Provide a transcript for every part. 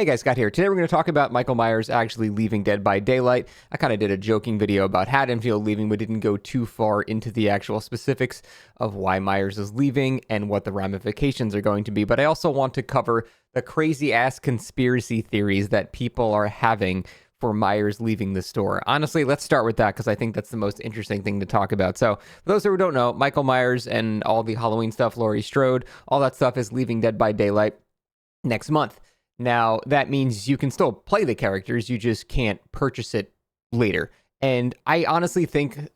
Hey guys, Scott here. Today we're going to talk about Michael Myers actually leaving Dead by Daylight. I kind of did a joking video about Haddonfield leaving, but didn't go too far into the actual specifics of why Myers is leaving and what the ramifications are going to be. But I also want to cover the crazy-ass conspiracy theories that people are having for Myers leaving the store. Honestly, let's start with that because I think that's the most interesting thing to talk about. So, for those who don't know, Michael Myers and all the Halloween stuff, Laurie Strode, all that stuff is leaving Dead by Daylight next month. Now, that means you can still play the characters, you just can't purchase it later. And I honestly think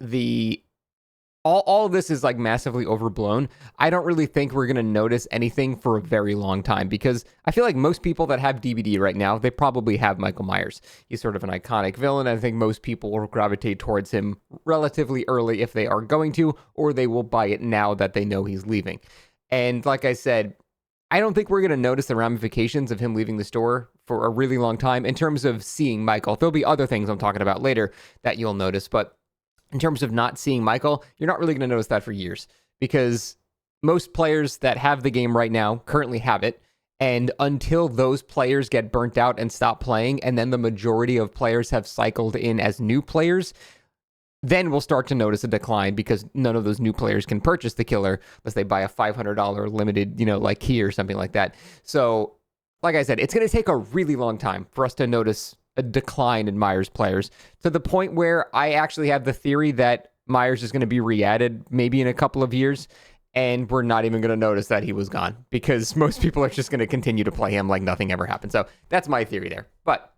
all of this is like massively overblown. I don't really think we're going to notice anything for a very long time because I feel like most people that have DVD right now, they probably have Michael Myers. He's sort of an iconic villain. I think most people will gravitate towards him relatively early if they are going to, or they will buy it now that they know he's leaving. And like I said, I don't think we're going to notice the ramifications of him leaving the store for a really long time in terms of seeing Michael. There'll be other things I'm talking about later that you'll notice, but in terms of not seeing Michael, you're not really going to notice that for years because most players that have the game right now currently have it. And until those players get burnt out and stop playing, and then the majority of players have cycled in as new players, then we'll start to notice a decline because none of those new players can purchase the killer unless they buy a $500 limited, like key or something like that. So, like I said, it's going to take a really long time for us to notice a decline in Myers players to the point where I actually have the theory that Myers is going to be re-added maybe in a couple of years, and we're not even going to notice that he was gone because most people are just going to continue to play him like nothing ever happened. So that's my theory there. But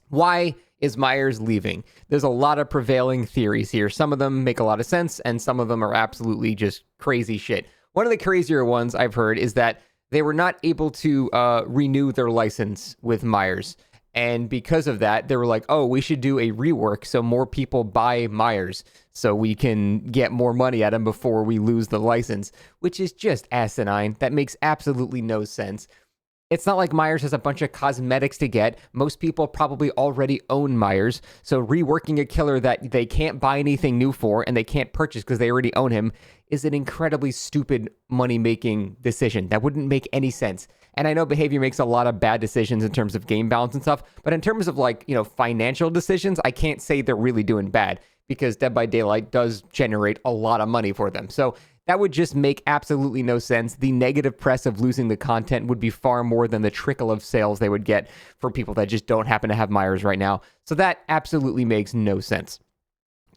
why is Myers leaving? There's a lot of prevailing theories here. Some of them make a lot of sense, and some of them are absolutely just crazy shit. One of the crazier ones I've heard is that they were not able to renew their license with Myers. And because of that, they were like, oh, we should do a rework so more people buy Myers so we can get more money at him before we lose the license, which is just asinine. That makes absolutely no sense. It's not like Myers has a bunch of cosmetics to get. Most people probably already own Myers. So reworking a killer that they can't buy anything new for and they can't purchase because they already own him is an incredibly stupid money-making decision. That wouldn't make any sense. And I know Behavior makes a lot of bad decisions in terms of game balance and stuff, but in terms of financial decisions, I can't say they're really doing bad because Dead by Daylight does generate a lot of money for them. So that would just make absolutely no sense. The negative press of losing the content would be far more than the trickle of sales they would get for people that just don't happen to have Myers right now. So that absolutely makes no sense.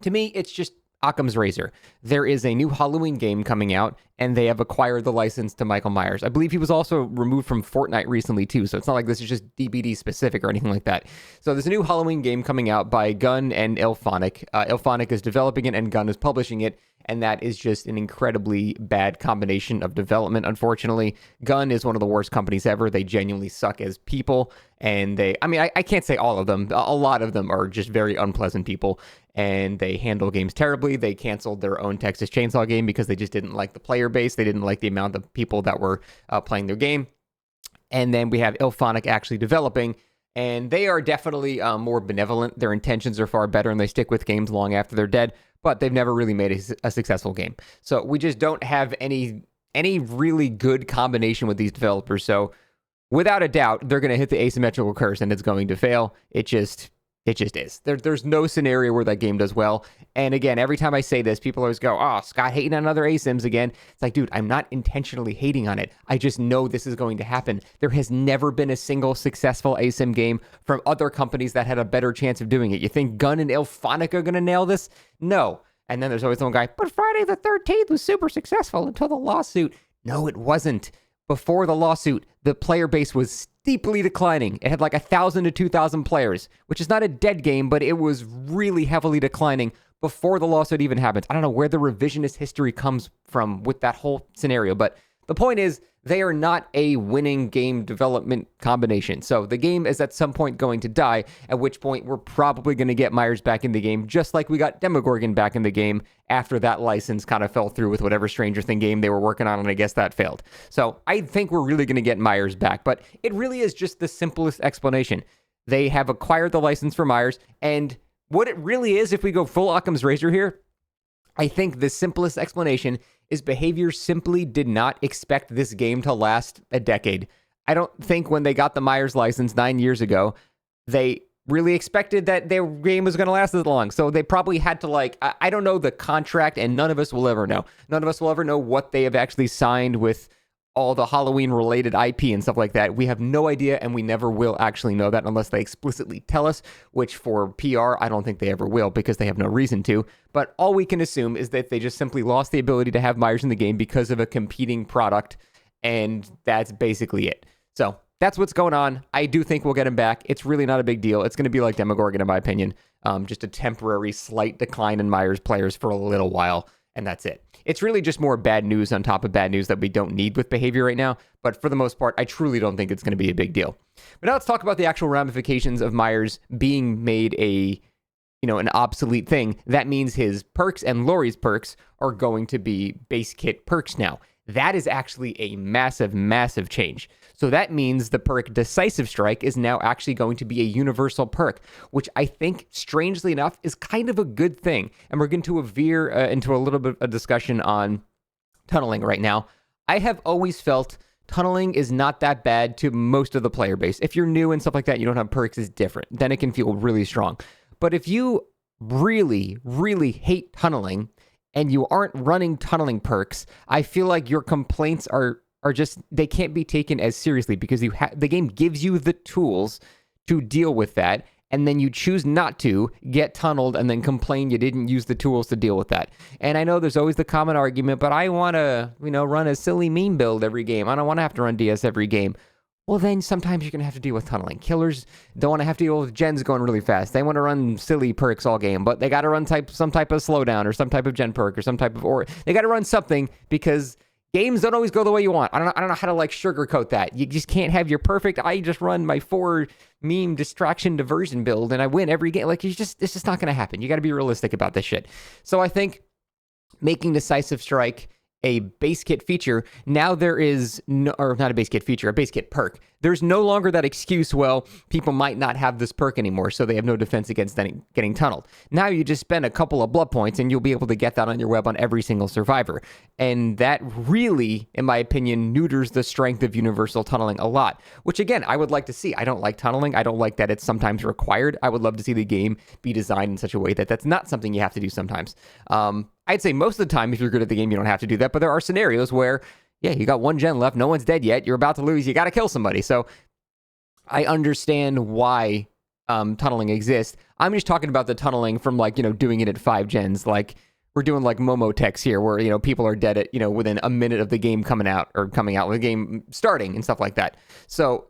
To me, it's just Occam's razor. There is a new Halloween game coming out, and they have acquired the license to Michael Myers. I believe he was also removed from Fortnite recently, too, so it's not like this is just DBD specific or anything like that. So there's a new Halloween game coming out by Gun and IllFonic. IllFonic is developing it, and Gun is publishing it, and that is just an incredibly bad combination of development, unfortunately. Gun is one of the worst companies ever. They genuinely suck as people, and I can't say all of them. A lot of them are just very unpleasant people, and they handle games terribly. They canceled their own Texas Chainsaw game because they just didn't like the player base. They didn't like the amount of people that were playing their game. And then we have IllFonic actually developing, and they are definitely more benevolent. Their intentions are far better, and they stick with games long after they're dead, but they've never really made a successful game. So we just don't have any really good combination with these developers. So without a doubt, they're going to hit the asymmetrical curse, and it's going to fail. It just is. There's no scenario where that game does well. And again, every time I say this, people always go, oh, Scott hating on other ASIMs again. It's like, dude, I'm not intentionally hating on it. I just know this is going to happen. There has never been a single successful ASIM game from other companies that had a better chance of doing it. You think Gun and IllFonic are going to nail this? No. And then there's always one guy, but Friday the 13th was super successful until the lawsuit. No, it wasn't. Before the lawsuit, the player base was steeply declining. It had like 1,000 to 2,000 players, which is not a dead game, but it was really heavily declining before the lawsuit even happened. I don't know where the revisionist history comes from with that whole scenario, but the point is they are not a winning game development combination. So the game is at some point going to die, at which point we're probably going to get Myers back in the game, just like we got Demogorgon back in the game after that license kind of fell through with whatever Stranger Thing game they were working on, and I guess that failed. So I think we're really going to get Myers back, but it really is just the simplest explanation. They have acquired the license for Myers, and what it really is, if we go full Occam's razor here, I think the simplest explanation is Behavior simply did not expect this game to last a decade. I don't think when they got the Myers license 9 years ago, they really expected that their game was going to last as long. So they probably had to I don't know the contract, and none of us will ever know. None of us will ever know what they have actually signed with all the Halloween related IP and stuff like that. We have no idea, and we never will actually know that unless they explicitly tell us, which for PR, I don't think they ever will because they have no reason to. But all we can assume is that they just simply lost the ability to have Myers in the game because of a competing product, and that's basically it. So that's what's going on. I do think we'll get him back. It's really not a big deal. It's going to be like Demogorgon, in my opinion. Just a temporary slight decline in Myers players for a little while, and that's it. It's really just more bad news on top of bad news that we don't need with behavior right now. But for the most part, I truly don't think it's going to be a big deal. But now let's talk about the actual ramifications of Myers being made an obsolete thing. That means his perks and Laurie's perks are going to be base kit perks now. That is actually a massive, massive change. So that means the perk Decisive Strike is now actually going to be a universal perk, which I think, strangely enough, is kind of a good thing. And we're going to veer into a little bit of a discussion on tunneling right now. I have always felt tunneling is not that bad to most of the player base. If you're new and stuff like that, you don't have perks, is different. Then it can feel really strong. But if you really, really hate tunneling, and you aren't running tunneling perks, I feel like your complaints are just, they can't be taken as seriously because the game gives you the tools to deal with that, and then you choose not to get tunneled and then complain you didn't use the tools to deal with that. And I know there's always the common argument, but I want to, run a silly meme build every game. I don't want to have to run DS every game. Well, then sometimes you're going to have to deal with tunneling. Killers don't want to have to deal with gens going really fast. They want to run silly perks all game, but they got to run some type of slowdown or some type of gen perk or some type of they got to run something because games don't always go the way you want. I don't know how to sugarcoat that. You just can't have your perfect, I just run my 4 meme distraction diversion build and I win every game. It's just not going to happen. You got to be realistic about this shit. So I think making Decisive Strike a base kit feature, now there is no, or not a base kit feature, a base kit perk. There's no longer that excuse, well, people might not have this perk anymore, so they have no defense against getting tunneled. Now you just spend a couple of blood points and you'll be able to get that on your web on every single survivor. And that really, in my opinion, neuters the strength of universal tunneling a lot, which again, I would like to see. I don't like tunneling. I don't like that it's sometimes required. I would love to see the game be designed in such a way that that's not something you have to do sometimes. I'd say most of the time, if you're good at the game, you don't have to do that, but there are scenarios where you got 1 gen left, no one's dead yet, you're about to lose, you got to kill somebody. So I understand why tunneling exists. I'm just talking about the tunneling from doing it at 5 gens. Like we're doing like Momo techs here where, people are dead at, within a minute of the game coming out with the game starting and stuff like that. So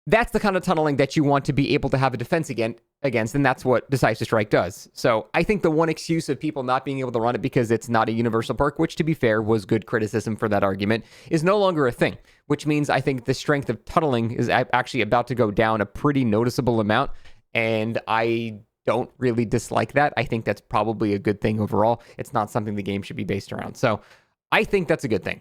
that's the kind of tunneling that you want to be able to have a defense against, and that's what Decisive Strike does. So I think the one excuse of people not being able to run it because it's not a universal perk, which to be fair was good criticism for that argument, is no longer a thing, which means I think the strength of tunneling is actually about to go down a pretty noticeable amount, and I don't really dislike that. I think that's probably a good thing overall. It's not something the game should be based around. So I think that's a good thing.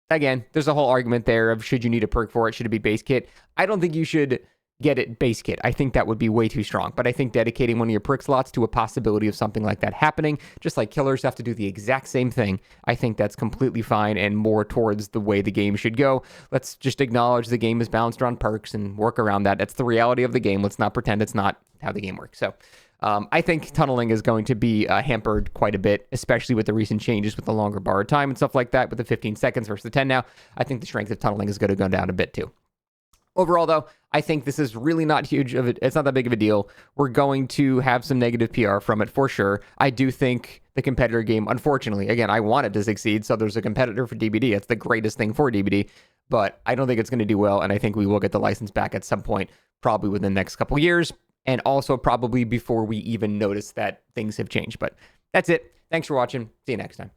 Again, there's a whole argument there of should you need a perk for it? Should it be base kit? I don't think you should get it base kit. I think that would be way too strong. But I think dedicating one of your perk slots to a possibility of something like that happening, just like killers have to do the exact same thing, I think that's completely fine and more towards the way the game should go. Let's just acknowledge the game is balanced around perks and work around that. That's the reality of the game. Let's not pretend it's not how the game works. So I think tunneling is going to be hampered quite a bit, especially with the recent changes with the longer borrowed time and stuff like that, with the 15 seconds versus the 10 now. I think the strength of tunneling is going to go down a bit too. Overall, though, I think this is really not huge of it. It's not that big of a deal. We're going to have some negative PR from it for sure. I do think the competitor game, unfortunately, again, I want it to succeed, so there's a competitor for DBD. It's the greatest thing for DBD, but I don't think it's going to do well, and I think we will get the license back at some point, probably within the next couple years, and also probably before we even notice that things have changed. But that's it. Thanks for watching. See you next time.